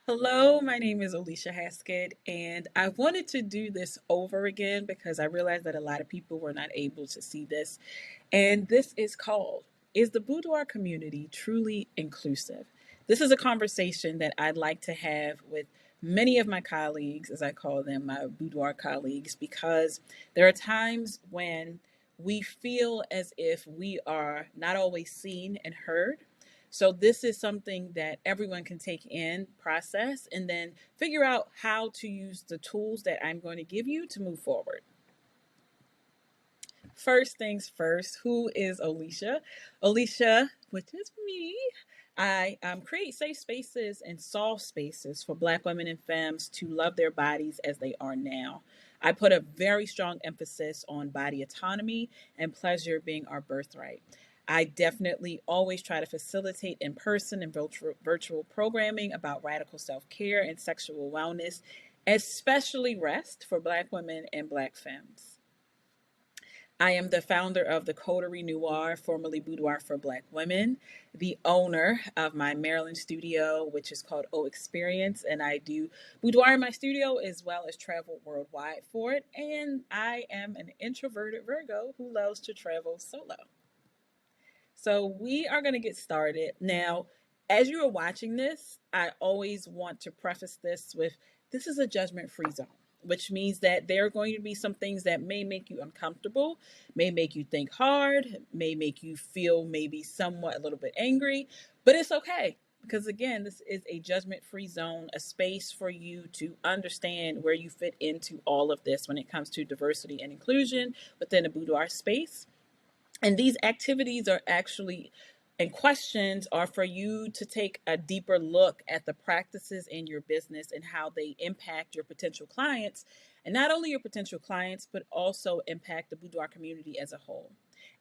Hello, my name is Olesha Haskett, and I wanted to do this over again because I realized that a lot of people were not able to see this. And this is called Is the Boudoir Community Truly Inclusive? This is a conversation that I'd like to have with many of my colleagues, as I call them, my boudoir colleagues, because there are times when we feel as if we are not always seen and heard. So this is something that everyone can take in, process, and then figure out how to use the tools that I'm going to give you to move forward. First things first, who is Olesha? Olesha, which is me, I create safe spaces and soft spaces for Black women and femmes to love their bodies as they are now. I put a very strong emphasis on body autonomy and pleasure being our birthright. I definitely always try to facilitate in person and virtual programming about radical self care and sexual wellness, especially rest for Black women and Black femmes. I am the founder of the Coterie Noir, formerly Boudoir for Black Women, the owner of my Maryland studio, which is called O Experience, and I do boudoir in my studio as well as travel worldwide for it. And I am an introverted Virgo who loves to travel solo. So we are going to get started. Now, as you are watching this, I always want to preface this with this is a judgment free zone, which means that there are going to be some things that may make you uncomfortable, may make you think hard, may make you feel maybe somewhat a little bit angry, but it's okay. Because again, this is a judgment free zone, a space for you to understand where you fit into all of this when it comes to diversity and inclusion within a boudoir space. And these activities are actually and questions are for you to take a deeper look at the practices in your business and how they impact your potential clients. And not only your potential clients, but also impact the boudoir community as a whole.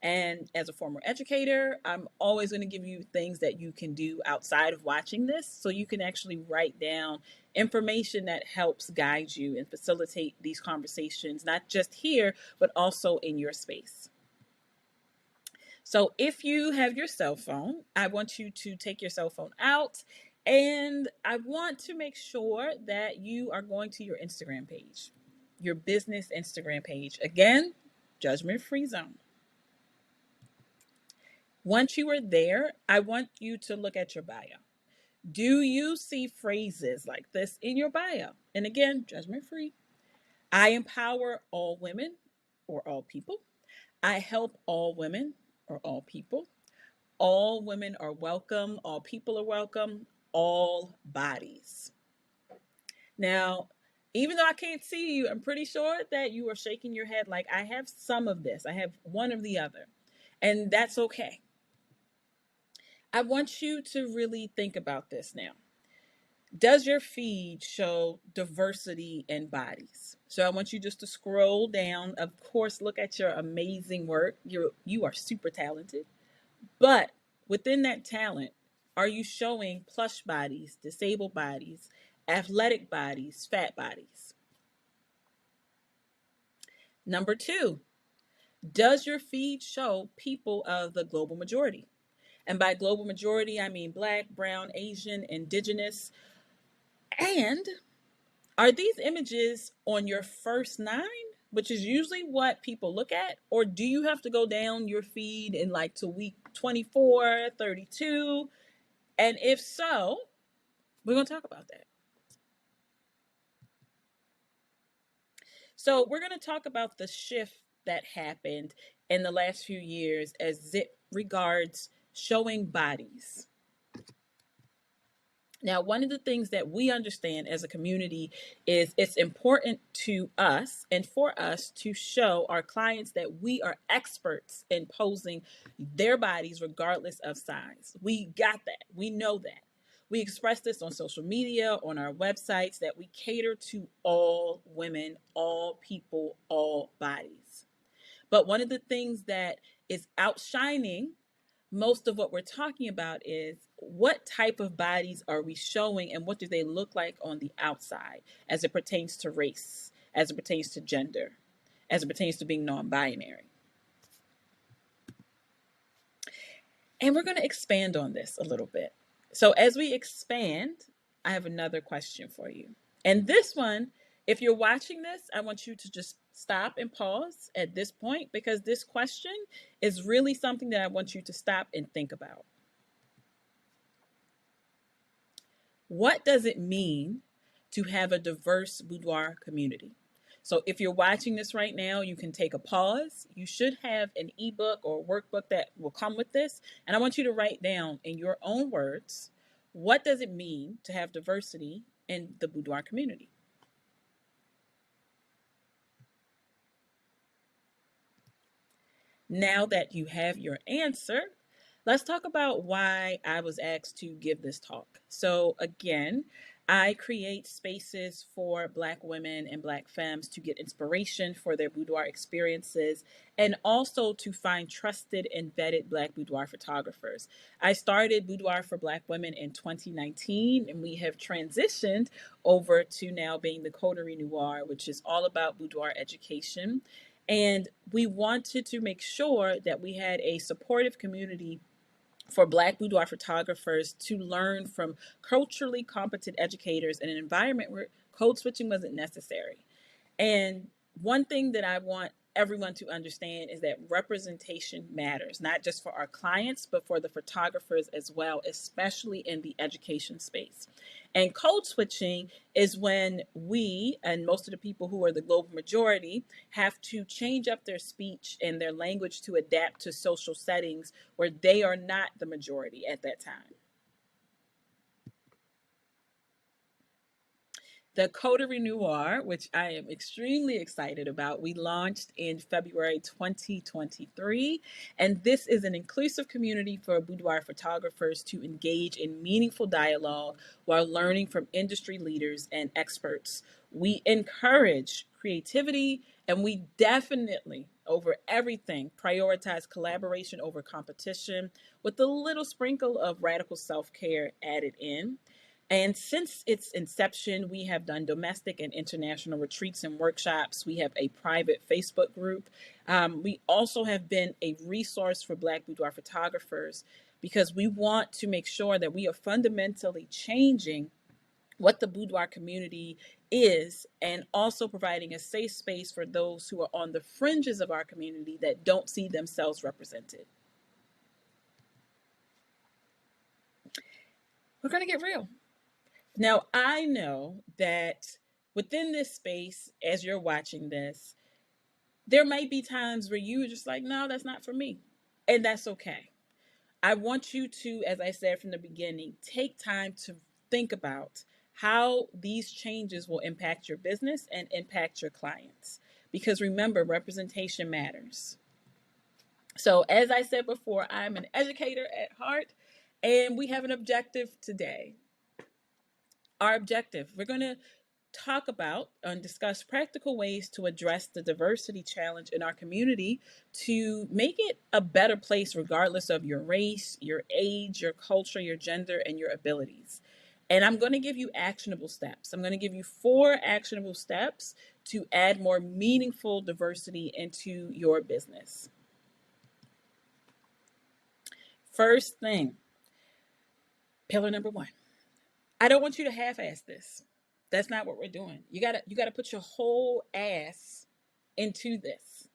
And as a former educator, I'm always going to give you things that you can do outside of watching this so you can actually write down information that helps guide you and facilitate these conversations, not just here, but also in your space. So if you have your cell phone, I want you to take your cell phone out and I want to make sure that you are going to your Instagram page, your business Instagram page. Again, judgment free zone. Once you are there, I want you to look at your bio. Do you see phrases like this in your bio? And again, judgment free. I empower all women or all people. I help all women or all people. All women are welcome, all people are welcome, all bodies. Now, even though I can't see you, I'm pretty sure that you are shaking your head like I have some of this, I have one of the other, and that's okay. I want you to really think about this now. Does your feed show diversity in bodies? So I want you just to scroll down. Of course, look at your amazing work. You are super talented. But within that talent, are you showing plush bodies, disabled bodies, athletic bodies, fat bodies? Number two, does your feed show people of the global majority? And by global majority, I mean Black, Brown, Asian, Indigenous. And are these images on your first nine, which is usually what people look at? Or do you have to go down your feed in like to week 24, 32? And if so, we're going to talk about that. So, we're going to talk about the shift that happened in the last few years as it regards showing bodies. Now, one of the things that we understand as a community is it's important to us and for us to show our clients that we are experts in posing their bodies regardless of size. We got that. We know that. We express this on social media, on our websites, that we cater to all women, all people, all bodies. But one of the things that is outshining most of what we're talking about is what type of bodies are we showing and what do they look like on the outside as it pertains to race, as it pertains to gender, as it pertains to being non-binary. And we're going to expand on this a little bit. So as we expand, I have another question for you. And this one, if you're watching this, I want you to just stop and pause at this point because this question is really something that I want you to stop and think about. What does it mean to have a diverse boudoir community? So if you're watching this right now, you can take a pause. You should have an ebook or workbook that will come with this. And I want you to write down in your own words, what does it mean to have diversity in the boudoir community? Now that you have your answer, let's talk about why I was asked to give this talk. So, again, I create spaces for Black women and Black femmes to get inspiration for their boudoir experiences and also to find trusted and vetted Black boudoir photographers. I started Boudoir for Black Women in 2019, and we have transitioned over to now being the Coterie Noir, which is all about boudoir education. And we wanted to make sure that we had a supportive community for Black boudoir photographers to learn from culturally competent educators in an environment where code switching wasn't necessary. And one thing that I want everyone to understand is that representation matters, not just for our clients, but for the photographers as well, especially in the education space. And code switching is when we, and most of the people who are the global majority, have to change up their speech and their language to adapt to social settings where they are not the majority at that time. The Coterie Noir, which I am extremely excited about, we launched in February 2023. And this is an inclusive community for boudoir photographers to engage in meaningful dialogue while learning from industry leaders and experts. We encourage creativity, and we definitely, over everything, prioritize collaboration over competition with a little sprinkle of radical self-care added in. And since its inception, we have done domestic and international retreats and workshops. We have a private Facebook group. We also have been a resource for Black boudoir photographers because we want to make sure that we are fundamentally changing what the boudoir community is and also providing a safe space for those who are on the fringes of our community that don't see themselves represented. We're going to get real. Now, I know that within this space, as you're watching this, there might be times where you're just like, no, that's not for me. And that's okay. I want you to, as I said from the beginning, take time to think about how these changes will impact your business and impact your clients. Because remember, representation matters. So, as I said before, I'm an educator at heart, and we have an objective today. Our objective, we're going to talk about and discuss practical ways to address the diversity challenge in our community to make it a better place regardless of your race, your age, your culture, your gender, and your abilities. And I'm going to give you actionable steps. I'm going to give you 4 actionable steps to add more meaningful diversity into your business. First thing, pillar number 1. I don't want you to half-ass this. That's not what we're doing. You gotta put your whole ass into this.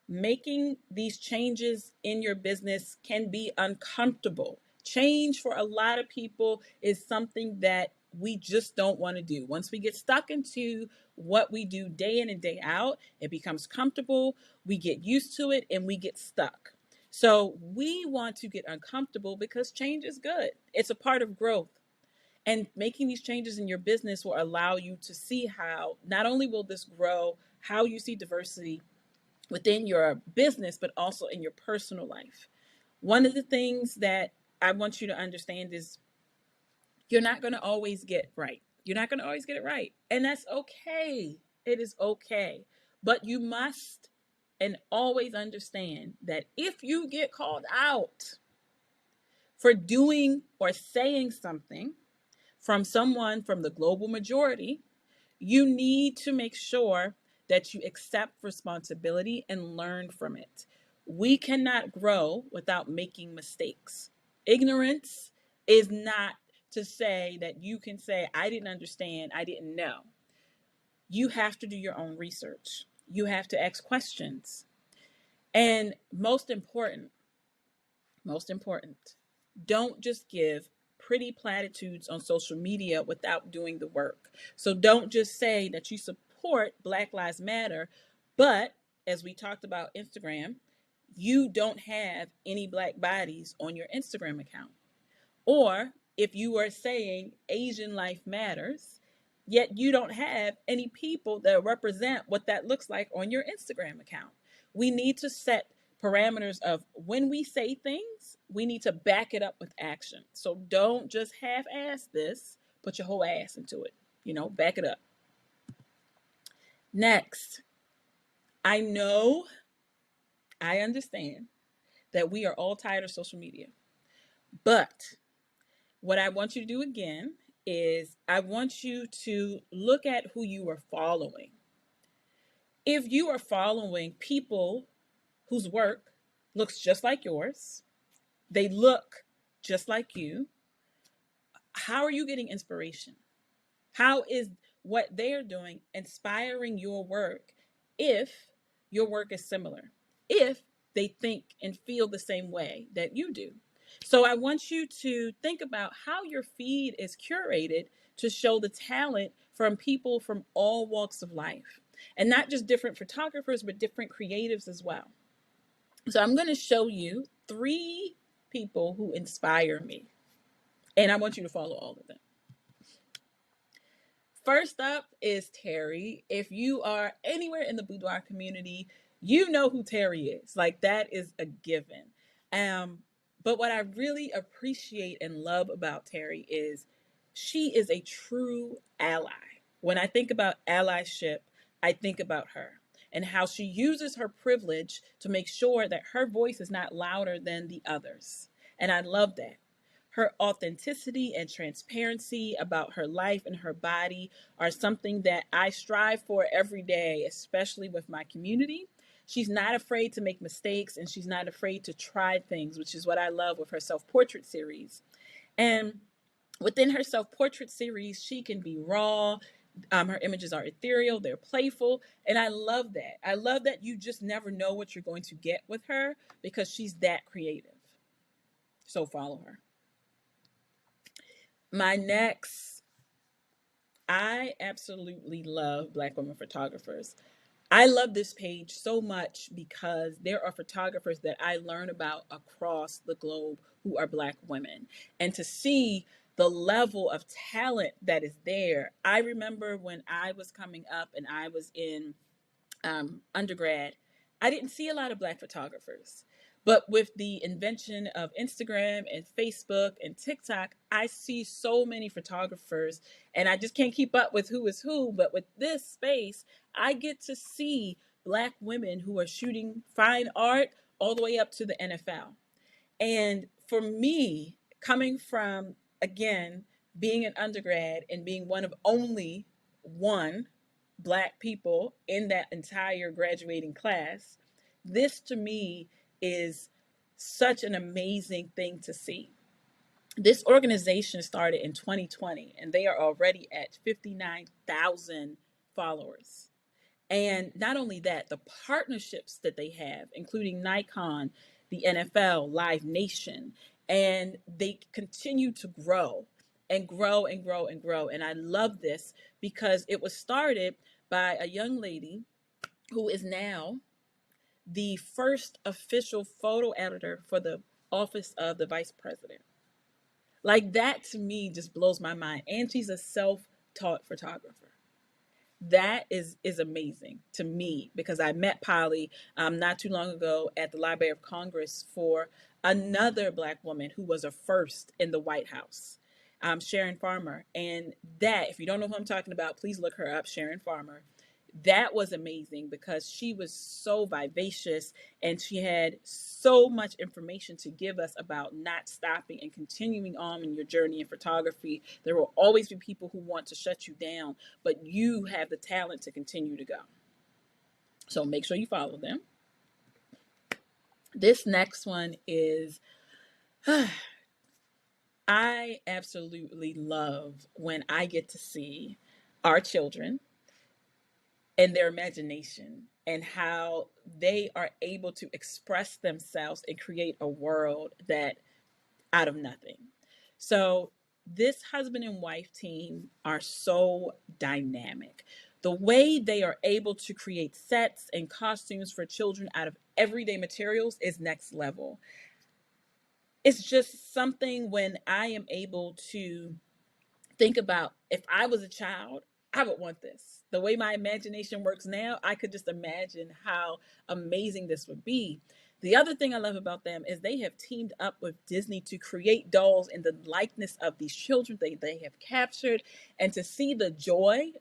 Making these changes in your business can be uncomfortable. Change for a lot of people is something that we just don't want to do. Once we get stuck into what we do day in and day out, it becomes comfortable, we get used to it, and we get stuck. So we want to get uncomfortable because change is good. It's a part of growth. And making these changes in your business will allow you to see how not only will this grow how you see diversity within your business, but also in your personal life. One of the things that I want you to understand is you're not going to always get right. You're not going to always get it right. And that's okay. It is okay. But you must and always understand that if you get called out for doing or saying something from someone from the global majority, you need to make sure that you accept responsibility and learn from it. We cannot grow without making mistakes. Ignorance is not to say that you can say, I didn't understand, I didn't know. You have to do your own research. You have to ask questions. And most important, don't just give pretty platitudes on social media without doing the work. So don't just say that you support Black Lives Matter, but as we talked about Instagram, you don't have any Black bodies on your Instagram account. Or if you are saying Asian life matters, yet you don't have any people that represent what that looks like on your Instagram account. We need to set parameters of when we say things, we need to back it up with action. So don't just half ass this, put your whole ass into it. Back it up. Next, I know, I understand that we are all tired of social media, but what I want you to do again is I want you to look at who you are following. If you are following people whose work looks just like yours, they look just like you, how are you getting inspiration? How is what they're doing inspiring your work if your work is similar? If they think and feel the same way that you do. So I want you to think about how your feed is curated to show the talent from people from all walks of life. And not just different photographers, but different creatives as well. So I'm going to show you 3 people who inspire me. And I want you to follow all of them. First up is Terry. If you are anywhere in the Boudoir community, you know who Terry is. Like, that is a given. But what I really appreciate and love about Terry is she is a true ally. When I think about allyship, I think about her and how she uses her privilege to make sure that her voice is not louder than the others. And I love that. Her authenticity and transparency about her life and her body are something that I strive for every day, especially with my community. She's not afraid to make mistakes, and she's not afraid to try things, which is what I love with her self-portrait series. And within her self-portrait series, she can be raw. Her images are ethereal, they're playful, and I love that. I love that you just never know what you're going to get with her because she's that creative. So follow her. My next, I absolutely love Black women photographers. I love this page so much because there are photographers that I learn about across the globe who are Black women. And to see the level of talent that is there. I remember when I was coming up and I was in undergrad, I didn't see a lot of Black photographers. But with the invention of Instagram and Facebook and TikTok, I see so many photographers and I just can't keep up with who is who. But with this space, I get to see Black women who are shooting fine art all the way up to the NFL. And for me, coming from, again, being an undergrad and being one of only one Black people in that entire graduating class, this to me is such an amazing thing to see. This organization started in 2020 and they are already at 59,000 followers. And not only that, the partnerships that they have, including Nikon, the NFL, Live Nation, and they continue to grow and grow and grow and grow. And I love this because it was started by a young lady who is now the first official photo editor for the office of the vice president. Like, that to me just blows my mind. And she's a self-taught photographer. That is amazing to me because I met Polly not too long ago at the Library of Congress for another Black woman who was a first in the White House, Sharon Farmer. And that, if you don't know who I'm talking about, please look her up, Sharon Farmer. That was amazing because she was so vivacious and she had so much information to give us about not stopping and continuing on in your journey in photography. There will always be people who want to shut you down, but you have the talent to continue to go. So make sure you follow them. This next one is I absolutely love when I get to see our children and their imagination and how they are able to express themselves and create a world that out of nothing. So this husband and wife team are so dynamic. The way they are able to create sets and costumes for children out of everyday materials is next level. It's just something when I am able to think about if I was a child, I would want this. The way my imagination works now, I could just imagine how amazing this would be. The other thing I love about them is they have teamed up with Disney to create dolls in the likeness of these children they have captured. And to see the joy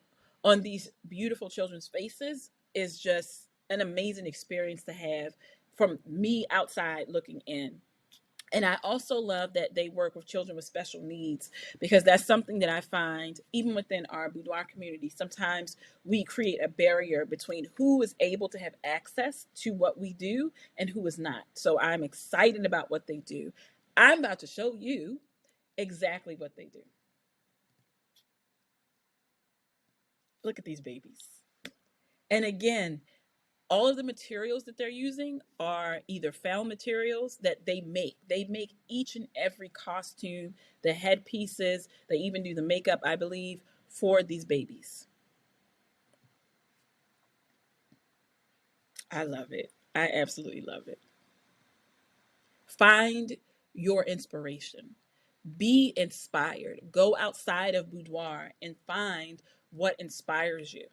on these beautiful children's faces is just an amazing experience to have from me outside looking in. And I also love that they work with children with special needs because that's something that I find even within our boudoir community. Sometimes we create a barrier between who is able to have access to what we do and who is not. So I'm excited about what they do. I'm about to show you exactly what they do. Look at these babies. And again, all of the materials that they're using are either found materials that they make. They make each and every costume, the headpieces, they even do the makeup, I believe, for these babies. I love it. I absolutely love it. Find your inspiration. Be inspired. Go outside of boudoir and find what inspires you.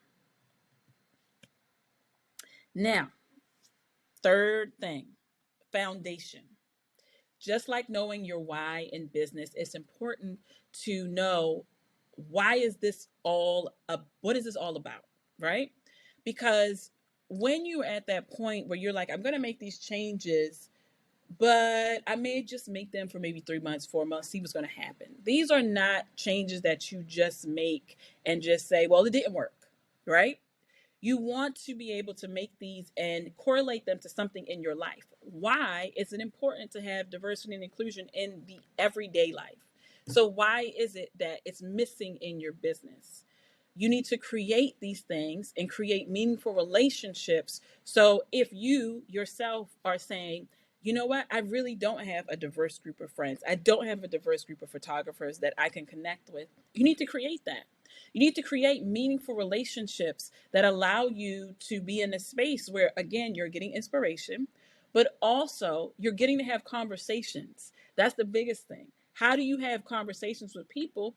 Now, third thing, foundation. Just like knowing your why in business, it's important to know why is this all what is this all about, right? Because when you're at that point where you're like, I'm going to make these changes, but I may just make them for maybe 3 months, 4 months, see what's going to happen. These are not changes that you just make and just say, well, it didn't work, right? You want to be able to make these and correlate them to something in your life. Why is it important to have diversity and inclusion in the everyday life? So why is it that it's missing in your business? You need to create these things and create meaningful relationships. So if you yourself are saying, you know what, I really don't have a diverse group of friends, I don't have a diverse group of photographers that I can connect with, you need to create that. You need to create meaningful relationships that allow you to be in a space where, again, you're getting inspiration, but also you're getting to have conversations. That's the biggest thing. How do you have conversations with people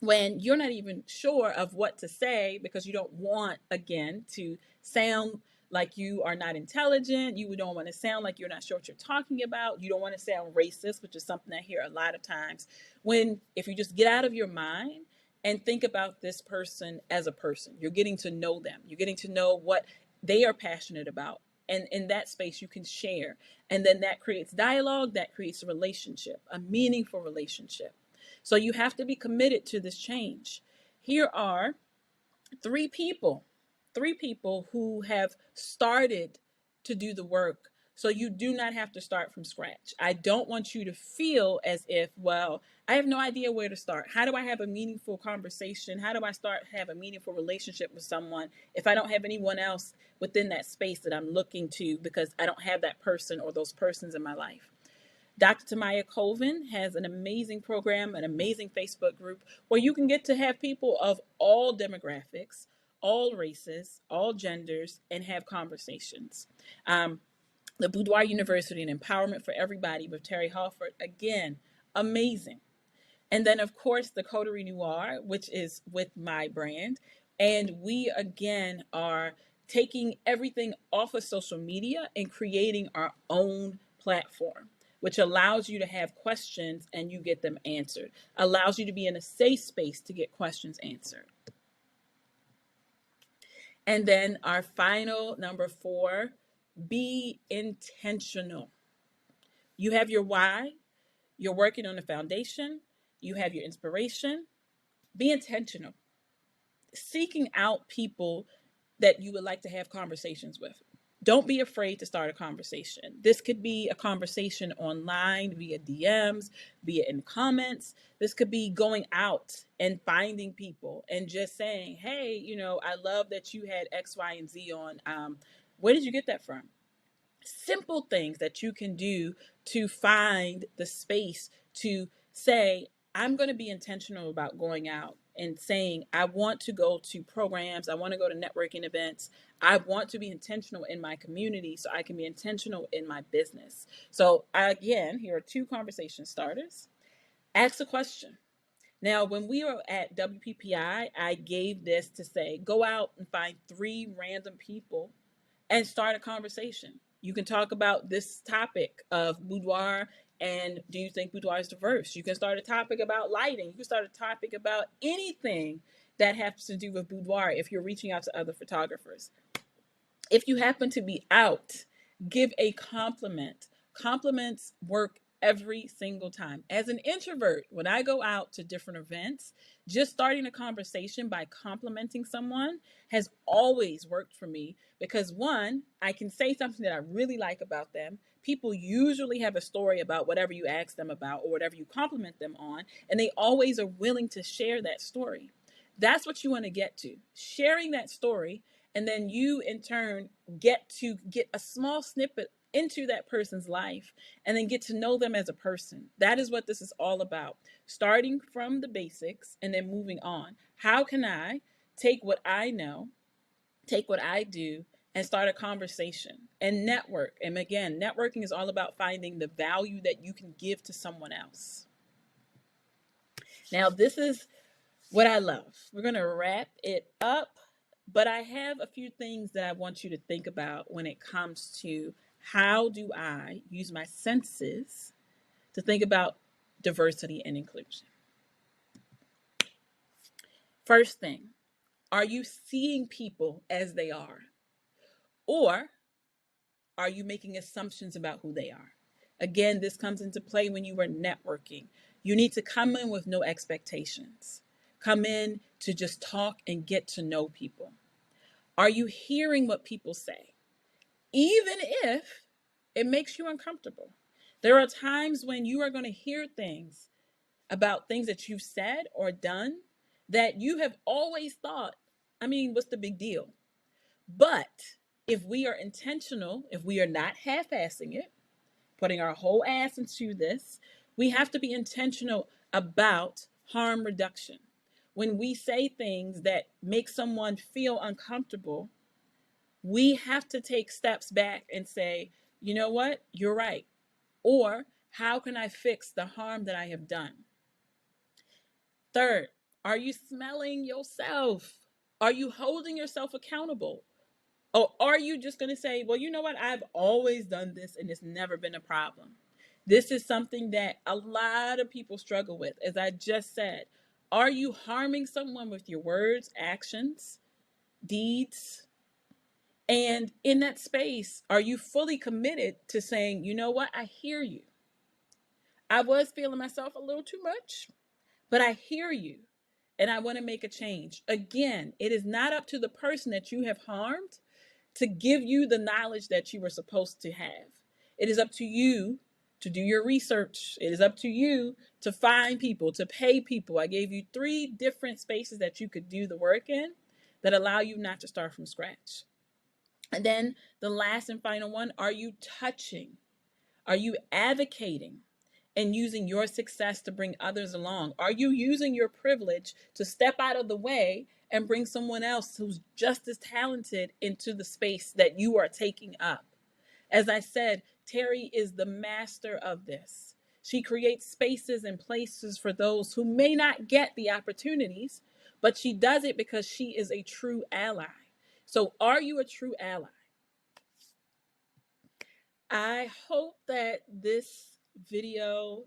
when you're not even sure of what to say because you don't want, again, to sound like you are not intelligent? You don't want to sound like you're not sure what you're talking about. You don't want to sound racist, which is something I hear a lot of times. When if you just get out of your mind and think about this person as a person, you're getting to know them. You're getting to know what they are passionate about. And in that space, you can share. And then that creates dialogue, that creates a relationship, a meaningful relationship. So you have to be committed to this change. Here are three people, three people who have started to do the work. So you do not have to start from scratch. I don't want you to feel as if, well, I have no idea where to start. How do I have a meaningful conversation? How do I start have a meaningful relationship with someone if I don't have anyone else within that space that I'm looking to because I don't have that person or those persons in my life? Dr. Tamaya Colvin has an amazing program, an amazing Facebook group where you can get to have people of all demographics, all races, all genders, and have conversations. The Boudoir University and Empowerment for Everybody with Terry Halford, again, amazing. And then, of course, the Coterie Noir, which is with my brand. And we, again, are taking everything off of social media and creating our own platform, which allows you to have questions and you get them answered, allows you to be in a safe space to get questions answered. And then our final number 4, be intentional. You have your why, you're working on the foundation, you have your inspiration. Be intentional. Seeking out people that you would like to have conversations with. Don't be afraid to start a conversation. This could be a conversation online via DMs, via in comments. This could be going out and finding people and just saying, hey, I love that you had X, Y, and Z on. Where did you get that from? Simple things that you can do to find the space to say, I'm going to be intentional about going out and saying, I want to go to programs, I want to go to networking events, I want to be intentional in my community so I can be intentional in my business. So again, here are 2 conversation starters. Ask a question. Now, when we were at WPPI, I gave this to say, go out and find 3 random people and start a conversation. You can talk about this topic of boudoir, and do you think boudoir is diverse? You can start a topic about lighting. You can start a topic about anything that has to do with boudoir if you're reaching out to other photographers. If you happen to be out, give a compliment. Compliments work every single time. As an introvert, when I go out to different events, just starting a conversation by complimenting someone has always worked for me because, one, I can say something that I really like about them. People usually have a story about whatever you ask them about or whatever you compliment them on, and they always are willing to share that story. That's what you want to get to, sharing that story, and then you in turn get to get a small snippet into that person's life and then get to know them as a person. That is what this is all about. Starting from the basics and then moving on. How can I take what I know, take what I do, and start a conversation and network? And again, networking is all about finding the value that you can give to someone else. Now, this is what I love. We're going to wrap it up, but I have a few things that I want you to think about when it comes to how do I use my senses to think about diversity and inclusion. First thing, are you seeing people as they are? Or are you making assumptions about who they are? Again, this comes into play when you are networking. You need to come in with no expectations. Come in to just talk and get to know people. Are you hearing what people say? Even if it makes you uncomfortable. There are times when you are going to hear things about things that you've said or done that you have always thought, what's the big deal? But if we are intentional, if we are not half-assing it, putting our whole ass into this, we have to be intentional about harm reduction. When we say things that make someone feel uncomfortable, we have to take steps back and say, you know what, you're right. Or how can I fix the harm that I have done? Third, are you smelling yourself? Are you holding yourself accountable? Or are you just going to say, well, you know what, I've always done this and it's never been a problem? This is something that a lot of people struggle with. As I just said, are you harming someone with your words, actions, deeds? And in that space, are you fully committed to saying, you know what, I hear you. I was feeling myself a little too much, but I hear you and I want to make a change. Again, it is not up to the person that you have harmed to give you the knowledge that you were supposed to have. It is up to you to do your research. It is up to you to find people, to pay people. I gave you 3 different spaces that you could do the work in that allow you not to start from scratch. And then the last and final one, are you touching? Are you advocating and using your success to bring others along? Are you using your privilege to step out of the way and bring someone else who's just as talented into the space that you are taking up? As I said, Terry is the master of this. She creates spaces and places for those who may not get the opportunities, but she does it because she is a true ally. So are you a true ally? I hope that this video,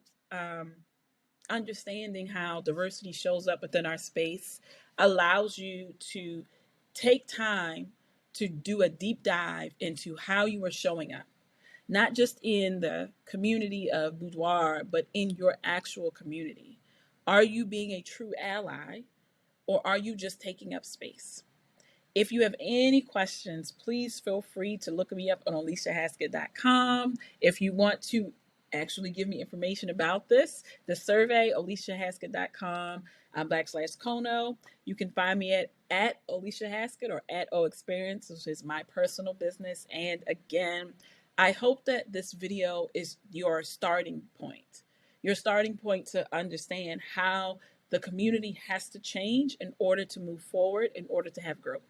understanding how diversity shows up within our space, allows you to take time to do a deep dive into how you are showing up, not just in the community of Boudoir, but in your actual community. Are you being a true ally, or are you just taking up space? If you have any questions, please feel free to look me up on oleshahaskett.com. If you want to actually give me information about this, the survey, oleshahaskett.com /Kono. You can find me at Olesha Haskett or at O Experience, which is my personal business. And again, I hope that this video is your starting point. Your starting point to understand how the community has to change in order to move forward, in order to have growth.